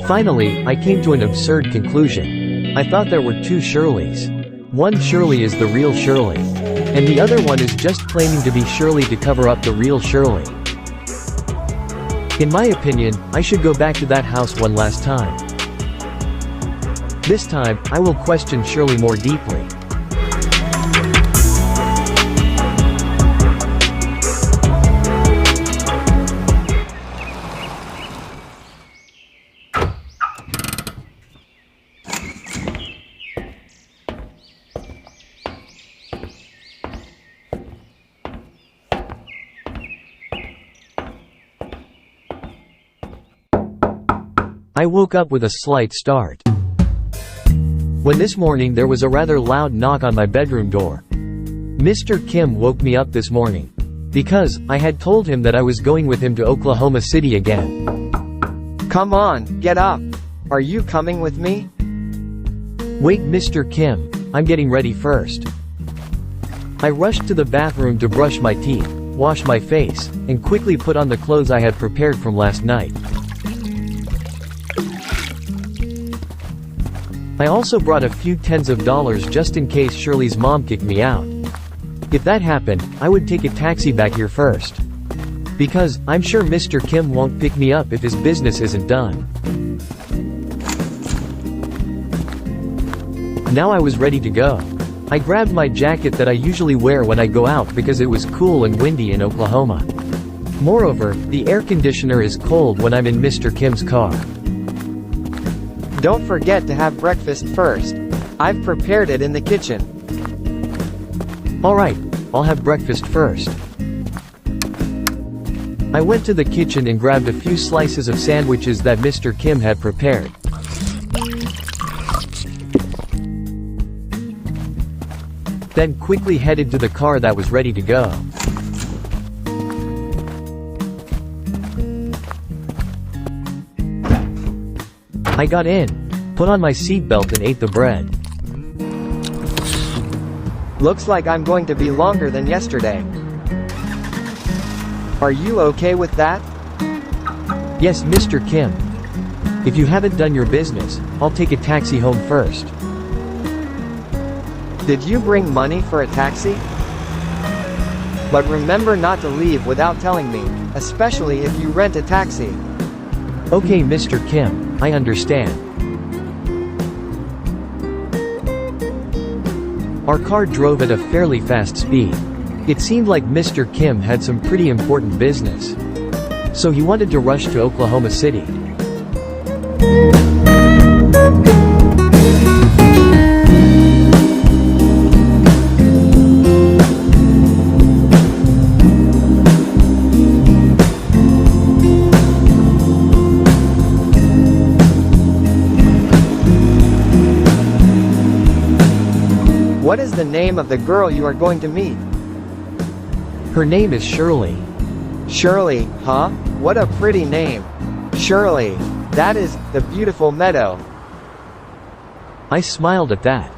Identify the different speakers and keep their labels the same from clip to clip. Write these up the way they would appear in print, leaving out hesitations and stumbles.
Speaker 1: Finally, I came to an absurd conclusion. I thought there were two Sherlies. One Sherlie is the real Sherlie. And the other one is just claiming to be Sherlie to cover up the real Sherlie. In my opinion, I should go back to that house one last time. This time, I will question Sherlie more deeply. I woke up with a slight start. When this morning there was a rather loud knock on my bedroom door. Mr. Kim woke me up this morning. Because, I had told him that I was going with him to Oklahoma City again.
Speaker 2: Come on, get up. Are you coming with me?
Speaker 1: Wait, Mr. Kim, I'm getting ready first. I rushed to the bathroom to brush my teeth, wash my face, and quickly put on the clothes I had prepared from last night. I also brought a few tens of dollars just in case Sherlie's mom kicked me out. If that happened, I would take a taxi back here first. Because, I'm sure Mr. Kim won't pick me up if his business isn't done. Now I was ready to go. I grabbed my jacket that I usually wear when I go out because it was cool and windy in Oklahoma. Moreover, the air conditioner is cold when I'm in Mr. Kim's car.
Speaker 2: Don't forget to have breakfast first. I've prepared it in the kitchen.
Speaker 1: Alright, I'll have breakfast first. I went to the kitchen and grabbed a few slices of sandwiches that Mr. Kim had prepared. Then quickly headed to the car that was ready to go. I got in, put on my seatbelt and ate the bread.
Speaker 2: Looks like I'm going to be longer than yesterday. Are you okay with that?
Speaker 1: Yes, Mr. Kim. If you haven't done your business, I'll take a taxi home first.
Speaker 2: Did you bring money for a taxi? But remember not to leave without telling me, especially if you rent a taxi.
Speaker 1: Okay, Mr. Kim, I understand. Our car drove at a fairly fast speed. It seemed like Mr. Kim had some pretty important business. So he wanted to rush to Oklahoma City.
Speaker 2: What is the name of the girl you are going to meet?
Speaker 1: Her name is Sherlie.
Speaker 2: Sherlie, huh? What a pretty name. Sherlie. That is, the beautiful meadow.
Speaker 1: I smiled at that.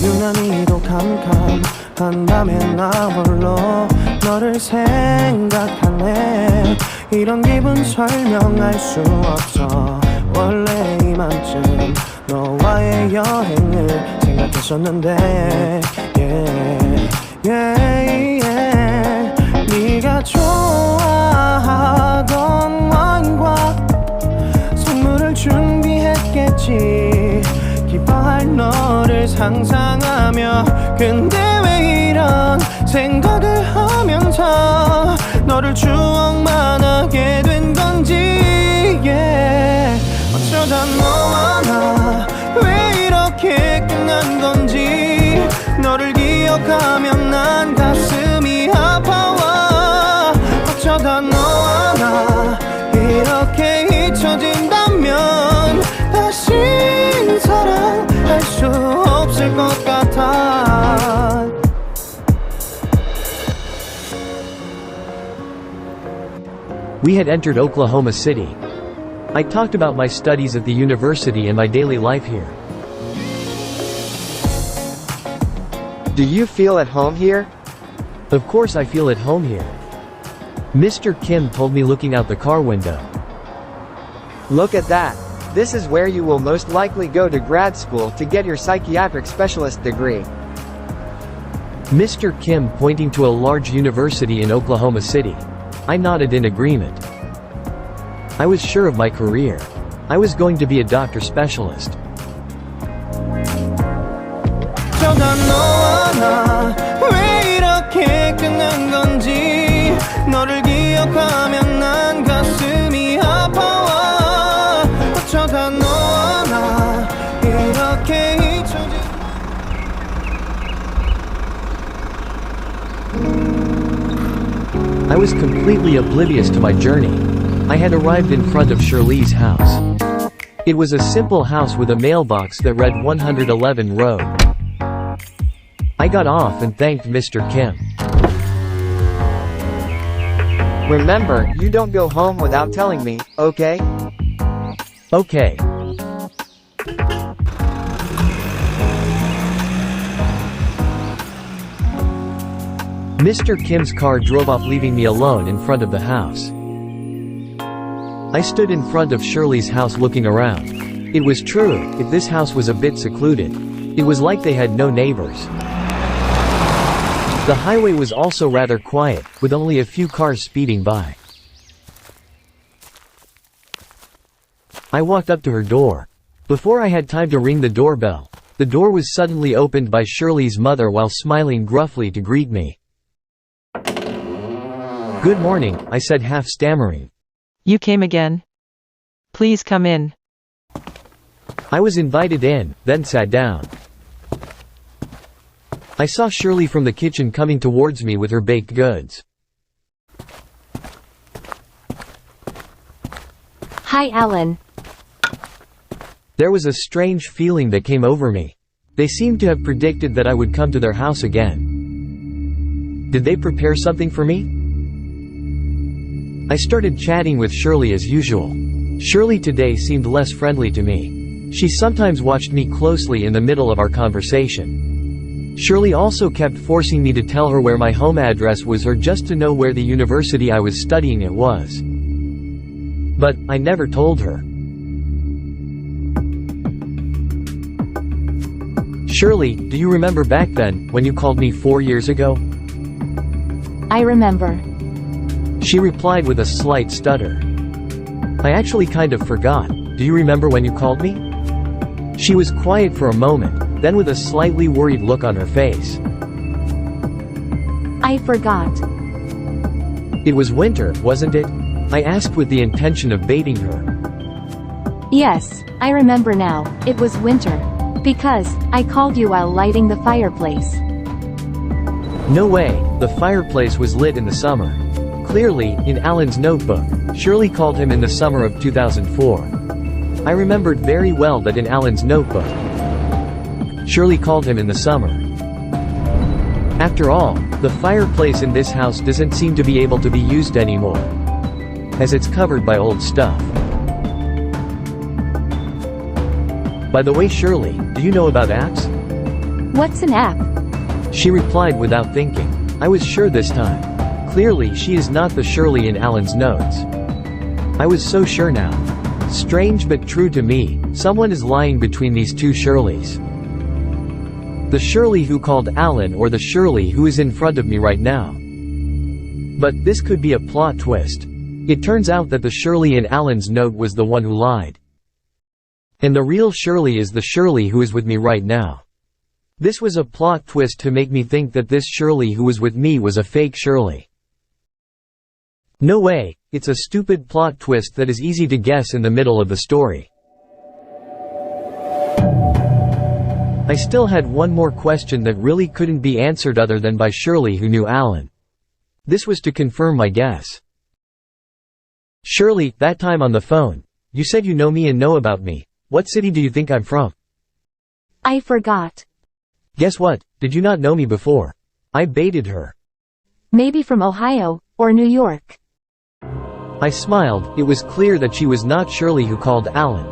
Speaker 3: 유난히도 캄캄한 밤에 나 홀로 너를 생각하네. 이런 기분 설명할 수 없어. 원래 이맘쯤 너와의 여행을 생각했었는데 yeah, yeah, yeah. 네가 좋아하던 와인과 선물을 준비했겠지. 기뻐할 너를 상상하며 근데 왜 이런 생각을 하면서 너를 추억만 하게 된 건지 yeah. 어쩌다 너와 나 왜 이렇게 끝난 건지 너를 기억하면 난 가슴이 아파와 어쩌다 너와 나 이렇게 잊혀진다면 다시 사랑할 수 없을 것 같아.
Speaker 1: We had entered Oklahoma City. I talked about my studies at the university and my daily life here.
Speaker 2: Do you feel at home here?
Speaker 1: Of course I feel at home here. Mr. Kim told me looking out the car window.
Speaker 2: Look at that. This is where you will most likely go to grad school to get your psychiatric specialist degree.
Speaker 1: Mr. Kim pointing to a large university in Oklahoma City. I nodded in agreement. I was sure of my career. I was going to be a doctor specialist.
Speaker 3: 저가 너와 나 왜 이렇게 끝난 건지 너를 기억하면 난 가슴이 아파와 어쩌다 너와 나 이렇게 잊혀진
Speaker 1: I was completely oblivious to my journey. I had arrived in front of Sherlie's house. It was a simple house with a mailbox that read 111 Road. I got off and thanked Mr. Kim.
Speaker 2: Remember, you don't go home without telling me, okay?
Speaker 1: Okay. Mr. Kim's car drove off leaving me alone in front of the house. I stood in front of Sherlie's house looking around. It was true, if this house was a bit secluded. It was like they had no neighbors. The highway was also rather quiet, with only a few cars speeding by. I walked up to her door. Before I had time to ring the doorbell, the door was suddenly opened by Sherlie's mother while smiling gruffly to greet me. "Good morning," I said half stammering.
Speaker 4: You came again? Please come in.
Speaker 1: I was invited in, then sat down. I saw Sherlie from the kitchen coming towards me with her baked goods.
Speaker 5: Hi, Alan.
Speaker 1: There was a strange feeling that came over me. They seemed to have predicted that I would come to their house again. Did they prepare something for me? I started chatting with Sherlie as usual. Sherlie today seemed less friendly to me. She sometimes watched me closely in the middle of our conversation. Sherlie also kept forcing me to tell her where my home address was or just to know where the university I was studying at was. But I never told her. Sherlie, do you remember back then, when you called me 4 years ago?
Speaker 5: I remember.
Speaker 1: She replied with a slight stutter. I actually kind of forgot. Do you remember when you called me? She was quiet for a moment, then with a slightly worried look on her face.
Speaker 5: I forgot.
Speaker 1: It was winter, wasn't it? I asked with the intention of baiting her.
Speaker 5: Yes, I remember now, it was winter. Because, I called you while lighting the fireplace.
Speaker 1: No way, the fireplace was lit in the summer. Clearly, in Alan's notebook, Sherlie called him in the summer of 2004. I remembered very well that in Alan's notebook, Sherlie called him in the summer. After all, the fireplace in this house doesn't seem to be able to be used anymore, as it's covered by old stuff. By the way, Sherlie, do you know about apps?
Speaker 5: What's an app?
Speaker 1: She replied without thinking. I was sure this time. Clearly she is not the Sherlie in Alan's notes. I was so sure now. Strange but true to me, someone is lying between these two Sherlies. The Sherlie who called Alan or the Sherlie who is in front of me right now. But this could be a plot twist. It turns out that the Sherlie in Alan's note was the one who lied. And the real Sherlie is the Sherlie who is with me right now. This was a plot twist to make me think that this Sherlie who was with me was a fake Sherlie. No way, it's a stupid plot twist that is easy to guess in the middle of the story. I still had one more question that really couldn't be answered other than by Sherlie who knew Alan. This was to confirm my guess. Sherlie, that time on the phone, you said you know me and know about me. What city do you think I'm from?
Speaker 5: I forgot.
Speaker 1: Guess what, did you not know me before? I baited her.
Speaker 5: Maybe from Ohio, or New York.
Speaker 1: I smiled. It was clear that she was not Sherlie who called Alan.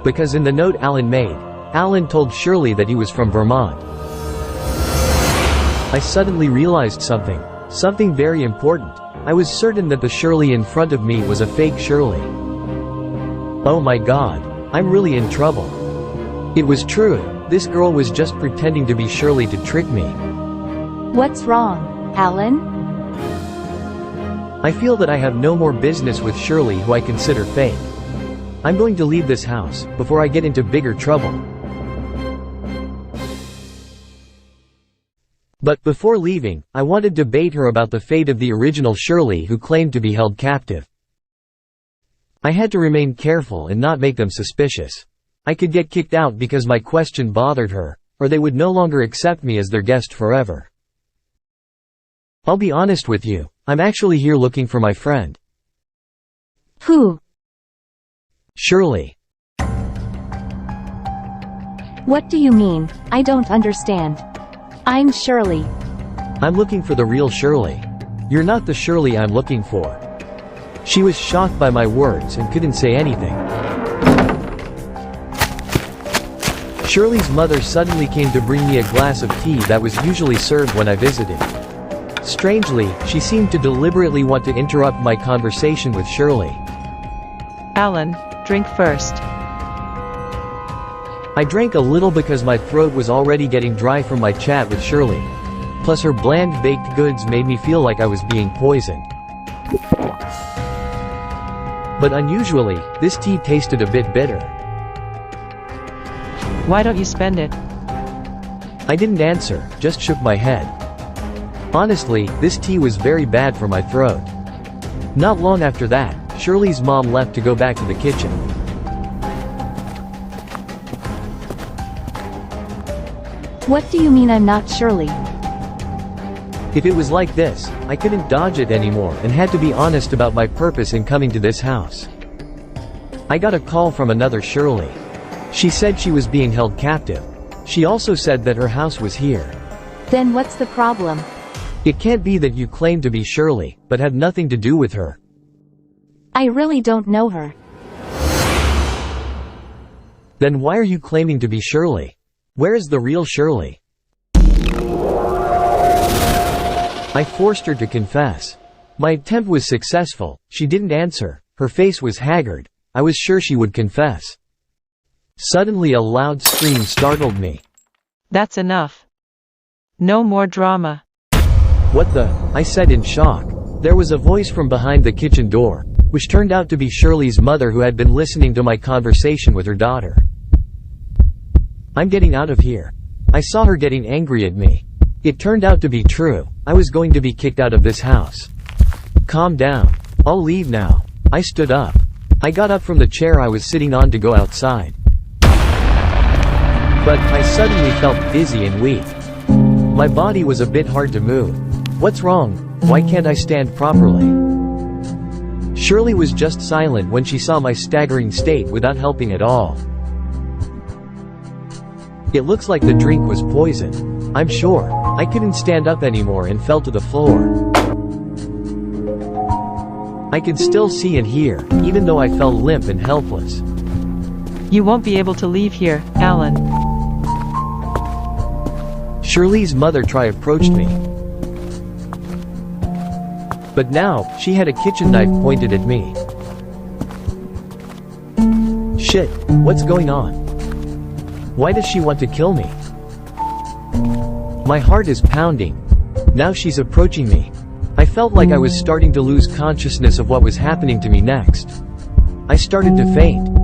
Speaker 1: Because in the note Alan made, Alan told Sherlie that he was from Vermont. I suddenly realized something very important. I was certain that the Sherlie in front of me was a fake Sherlie. Oh my god, I'm really in trouble. It was true, this girl was just pretending to be Sherlie to trick me.
Speaker 5: What's wrong, Alan?
Speaker 1: I feel that I have no more business with Sherlie, who I consider fake. I'm going to leave this house, before I get into bigger trouble. But before leaving, I wanted to debate her about the fate of the original Sherlie who claimed to be held captive. I had to remain careful and not make them suspicious. I could get kicked out because my question bothered her, or they would no longer accept me as their guest forever. I'll be honest with you, I'm actually here looking for my friend.
Speaker 5: Who?
Speaker 1: Sherlie.
Speaker 5: What do you mean? I don't understand. I'm Sherlie.
Speaker 1: I'm looking for the real Sherlie. You're not the Sherlie I'm looking for. She was shocked by my words and couldn't say anything. Sherlie's mother suddenly came to bring me a glass of tea that was usually served when I visited. Strangely, she seemed to deliberately want to interrupt my conversation with Sherlie.
Speaker 4: Alan, drink first.
Speaker 1: I drank a little because my throat was already getting dry from my chat with Sherlie. Plus her bland baked goods made me feel like I was being poisoned. But unusually, this tea tasted a bit bitter.
Speaker 4: Why don't you spend it?
Speaker 1: I didn't answer, just shook my head. Honestly, this tea was very bad for my throat. Not long after that, Sherlie's mom left to go back to the kitchen.
Speaker 5: What do you mean I'm not Sherlie?
Speaker 1: If it was like this, I couldn't dodge it anymore and had to be honest about my purpose in coming to this house. I got a call from another Sherlie. She said she was being held captive. She also said that her house was here.
Speaker 5: Then what's the problem?
Speaker 1: It can't be that you claim to be Sherlie, but have nothing to do with her.
Speaker 5: I really don't know her.
Speaker 1: Then why are you claiming to be Sherlie? Where is the real Sherlie? I forced her to confess. My attempt was successful. She didn't answer. Her face was haggard. I was sure she would confess. Suddenly a loud scream startled me.
Speaker 4: That's enough. No more drama.
Speaker 1: What the? I said in shock. There was a voice from behind the kitchen door, which turned out to be Sherlie's mother, who had been listening to my conversation with her daughter. I'm getting out of here. I saw her getting angry at me. It turned out to be true. I was going to be kicked out of this house. Calm down. I'll leave now. I stood up. I got up from the chair I was sitting on to go outside. But I suddenly felt dizzy and weak. My body was a bit hard to move. What's wrong? Why can't I stand properly? Sherlie was just silent when she saw my staggering state without helping at all. It looks like the drink was poison. I'm sure. I couldn't stand up anymore and fell to the floor. I could still see and hear, even though I felt limp and helpless.
Speaker 4: You won't be able to leave here, Alan.
Speaker 1: Sherlie's mother approached me. But now, she had a kitchen knife pointed at me. Shit, what's going on? Why does she want to kill me? My heart is pounding. Now she's approaching me. I felt like I was starting to lose consciousness of what was happening to me next. I started to faint.